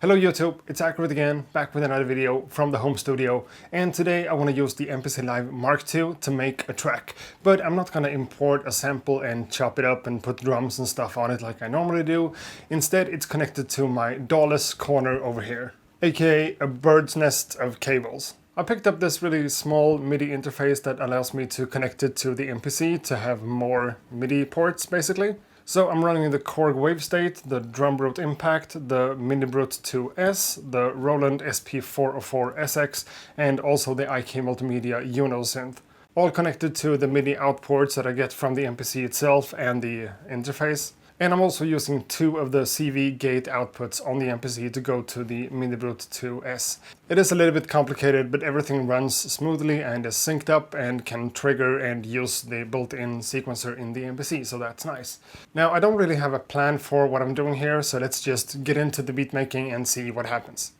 Hello YouTube, it's Accurate again, back with another video from the home studio, and today I want to use the MPC Live II to make a track. But I'm not gonna import a sample and chop it up and put drums and stuff on it like I normally do. Instead, it's connected to my Dawless corner over here, aka a bird's nest of cables. I picked up this really small MIDI interface that allows me to connect it to the MPC to have more MIDI ports basically. So I'm running the Korg Wavestate, the DrumBrute Impact, the Minibrute 2S, the Roland SP-404 SX, and also the IK Multimedia Uno Synth. All connected to the MIDI outputs that I get from the MPC itself and the interface. And I'm also using two of the CV gate outputs on the MPC to go to the Minibrute 2S. It is a little bit complicated, but everything runs smoothly and is synced up and can trigger and use the built-in sequencer in the MPC, so that's nice. Now, I don't really have a plan for what I'm doing here, so let's just get into the beat making and see what happens.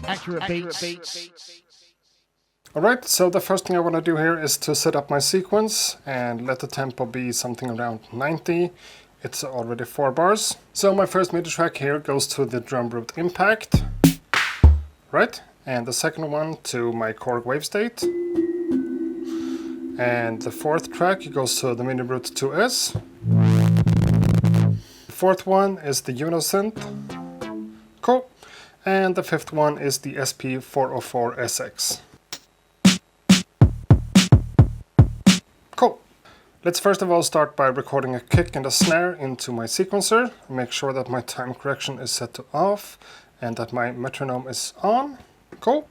Accurate beats. Alright, so the first thing I want to do here is to set up my sequence and let the tempo be something around 90. It's already 4 bars. So my first MIDI track here goes to the DrumBrute Impact. Right, and the second one to my Korg Wavestate. And the fourth track goes to the Minibrute 2S. The fourth one is the Uno Synth. Cool. And the fifth one is the SP-404 SX. Cool. Let's first of all start by recording a kick and a snare into my sequencer. Make sure that my time correction is set to off and that my metronome is on. Cool.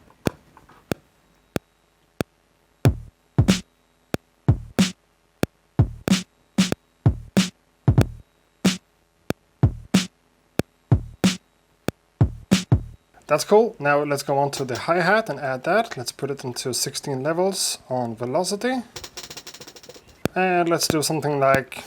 That's cool. Now let's go on to the hi-hat and add that. Let's put it into 16 levels on velocity. And let's do something like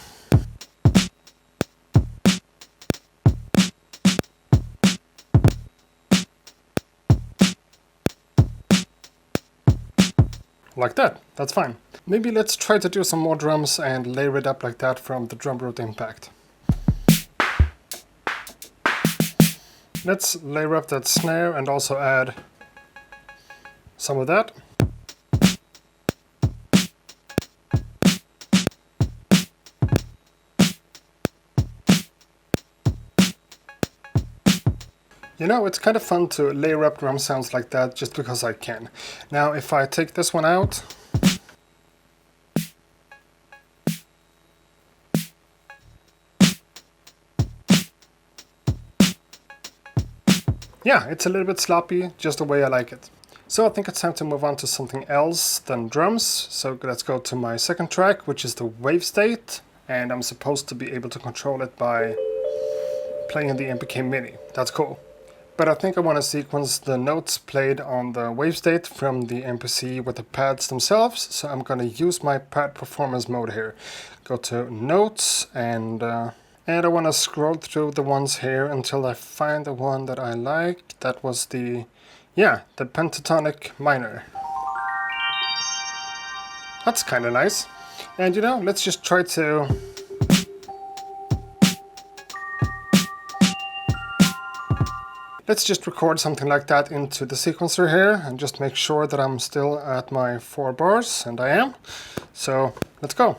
that. That's fine. Maybe let's try to do some more drums and layer it up like that from the DrumBrute Impact. Let's layer up that snare and also add some of that. You know, it's kind of fun to layer up drum sounds like that just because I can. Now, if I take this one out, yeah, it's a little bit sloppy, just the way I like it. So I think it's time to move on to something else than drums. So let's go to my second track, which is the Wavestate, and I'm supposed to be able to control it by playing the MPK Mini. That's cool. But I think I want to sequence the notes played on the Wavestate from the MPC with the pads themselves, so I'm going to use my pad performance mode here. Go to notes and I want to scroll through the ones here until I find the one that I like. That was the pentatonic minor. That's kind of nice. And you know, let's just try to record something like that into the sequencer here and just make sure that I'm still at my 4 bars, and I am. So let's go.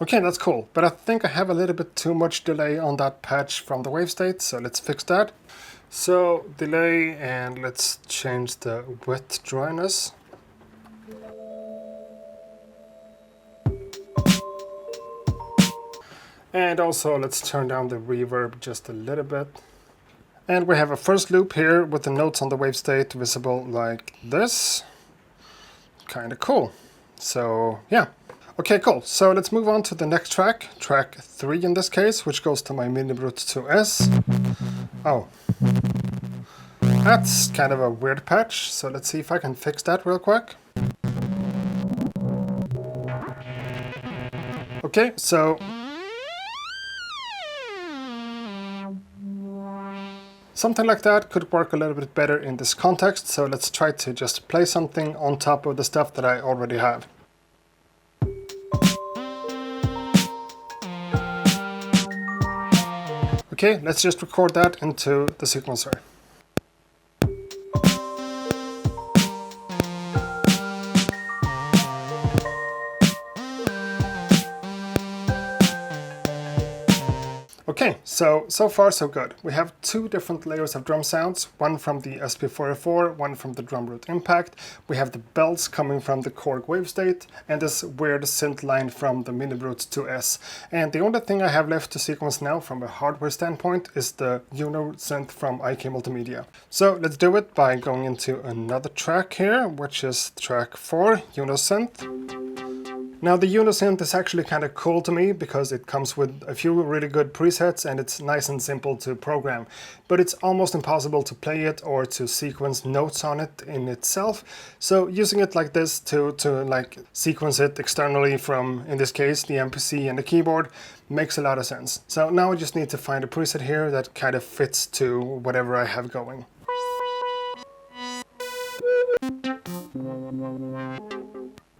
Okay, that's cool, but I think I have a little bit too much delay on that patch from the Wavestate, so let's fix that. So delay, and let's change the wet dryness. And also let's turn down the reverb just a little bit. And we have a first loop here with the notes on the Wavestate visible like this. Kind of cool. So yeah. Okay, cool. So let's move on to the next track, track 3 in this case, which goes to my Minibrute 2S. Oh. That's kind of a weird patch, so let's see if I can fix that real quick. Okay, so Something like that could work a little bit better in this context, so let's try to just play something on top of the stuff that I already have. Okay, let's just record that into the sequencer. Okay, so far so good. We have two different layers of drum sounds, one from the SP-404, one from the DrumBrute Impact. We have the bells coming from the Korg Wavestate, and this weird synth line from the Minibrute 2S. And the only thing I have left to sequence now from a hardware standpoint is the Uno Synth from IK Multimedia. So let's do it by going into another track here, which is track 4, Uno Synth. Now the Uno Synth is actually kind of cool to me because it comes with a few really good presets and it's nice and simple to program. But it's almost impossible to play it or to sequence notes on it in itself. So using it like this to like sequence it externally from, in this case, the MPC and the keyboard makes a lot of sense. So now I just need to find a preset here that kind of fits to whatever I have going.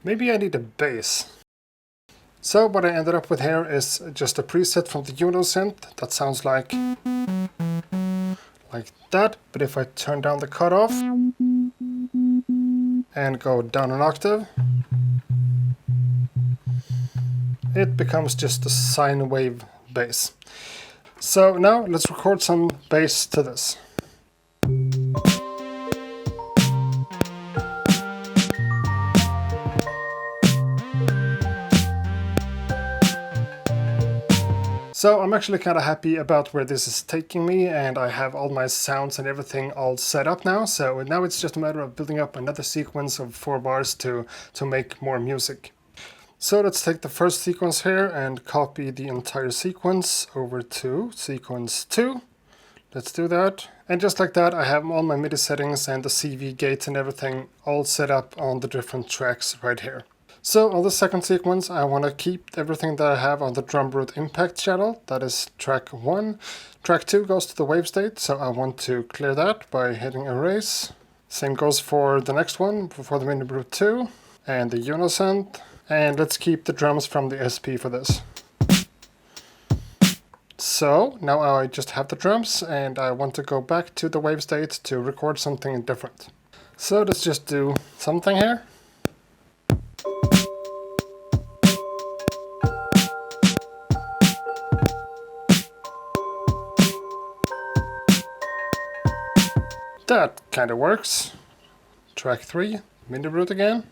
Maybe I need a bass. So what I ended up with here is just a preset from the Uno Synth that sounds like that, but if I turn down the cutoff and go down an octave, it becomes just a sine wave bass. So now let's record some bass to this. So I'm actually kind of happy about where this is taking me, and I have all my sounds and everything all set up now. So now it's just a matter of building up another sequence of 4 bars to make more music. So let's take the first sequence here and copy the entire sequence over to sequence 2. Let's do that. And just like that, I have all my MIDI settings and the CV gates and everything all set up on the different tracks right here. So on the second sequence, I want to keep everything that I have on the DrumBrute Impact channel. That is track 1. Track 2 goes to the Wavestate, so I want to clear that by hitting erase. Same goes for the next one, for the Minibrute 2 and the Uno Synth. And let's keep the drums from the SP for this. So now I just have the drums and I want to go back to the Wavestate to record something different. So let's just do something here. That kind of works. Track 3, Minibrute again.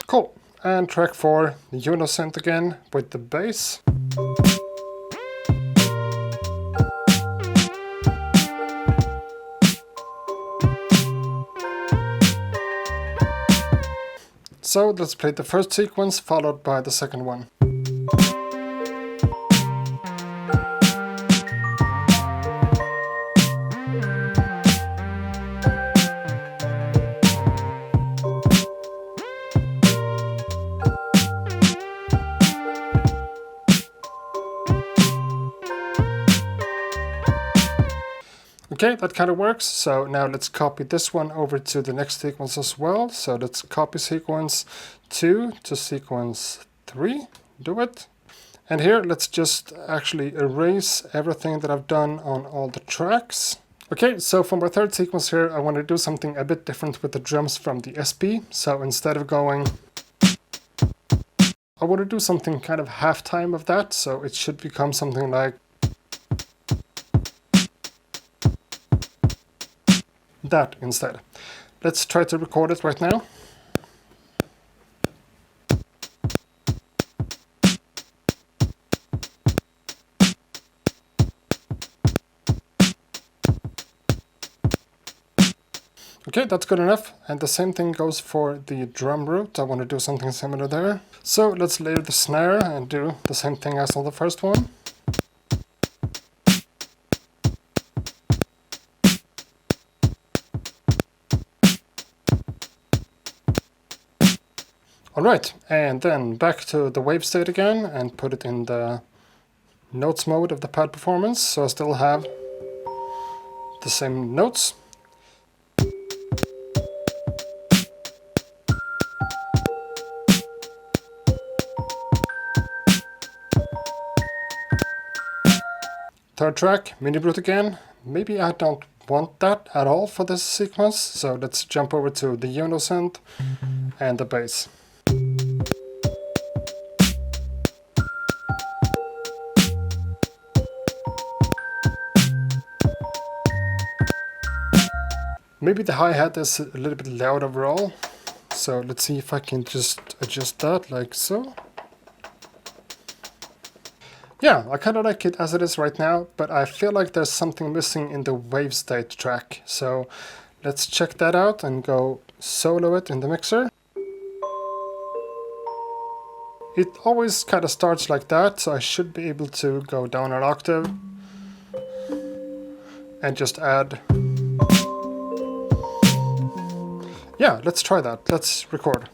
Cool. And track 4, the Uno Synth again with the bass. So let's play the first sequence followed by the second one. Okay, that kind of works. So now let's copy this one over to the next sequence as well. So let's copy sequence 2 to sequence 3. Do it. And here, let's just actually erase everything that I've done on all the tracks. Okay, so for my third sequence here, I want to do something a bit different with the drums from the SP. So instead of going, I want to do something kind of halftime of that. So it should become something like that instead. Let's try to record it right now. Okay, that's good enough. And the same thing goes for the DrumBrute. I want to do something similar there. So let's layer the snare and do the same thing as on the first one. Alright, and then back to the Wavestate again and put it in the notes mode of the pad performance, so I still have the same notes. Third track, Minibrute again. Maybe I don't want that at all for this sequence, so let's jump over to the Uno Synth and the bass. Maybe the hi-hat is a little bit loud overall, so let's see if I can just adjust that like so. Yeah, I kind of like it as it is right now, but I feel like there's something missing in the Wavestate track, so let's check that out and go solo it in the mixer. It always kind of starts like that, so I should be able to go down an octave and just add. Yeah, let's try that. Let's record.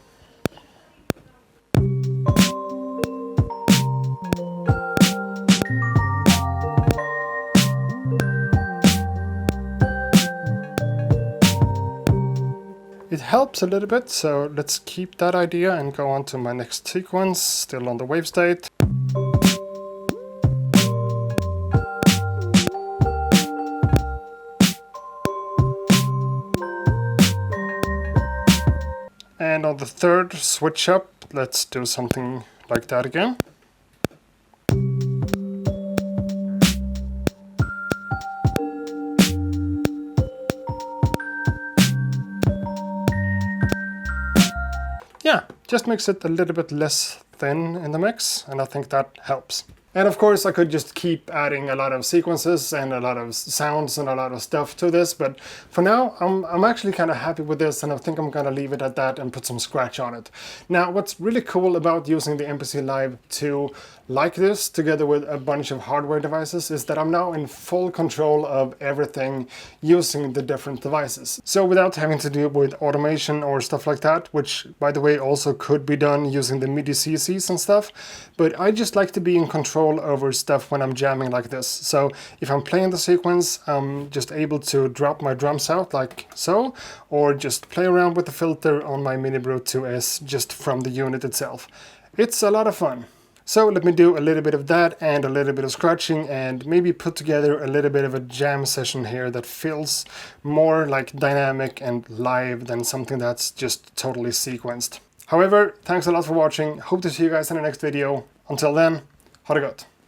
It helps a little bit, so let's keep that idea and go on to my next sequence, still on the Wavestate. And on the third switch up, let's do something like that again. Yeah, just makes it a little bit less thin in the mix, and I think that helps. And of course I could just keep adding a lot of sequences and a lot of sounds and a lot of stuff to this, but for now I'm actually kind of happy with this, and I think I'm gonna leave it at that and put some scratch on it. Now what's really cool about using the MPC Live II like this together with a bunch of hardware devices is that I'm now in full control of everything using the different devices. So without having to deal with automation or stuff like that, which by the way also could be done using the MIDI CCs and stuff, but I just like to be in control over stuff when I'm jamming like this. So if I'm playing the sequence, I'm just able to drop my drums out like so, or just play around with the filter on my Minibrute 2S just from the unit itself. It's a lot of fun. So let me do a little bit of that and a little bit of scratching and maybe put together a little bit of a jam session here that feels more like dynamic and live than something that's just totally sequenced. However, thanks a lot for watching. Hope to see you guys in the next video. Until then, ha det gott!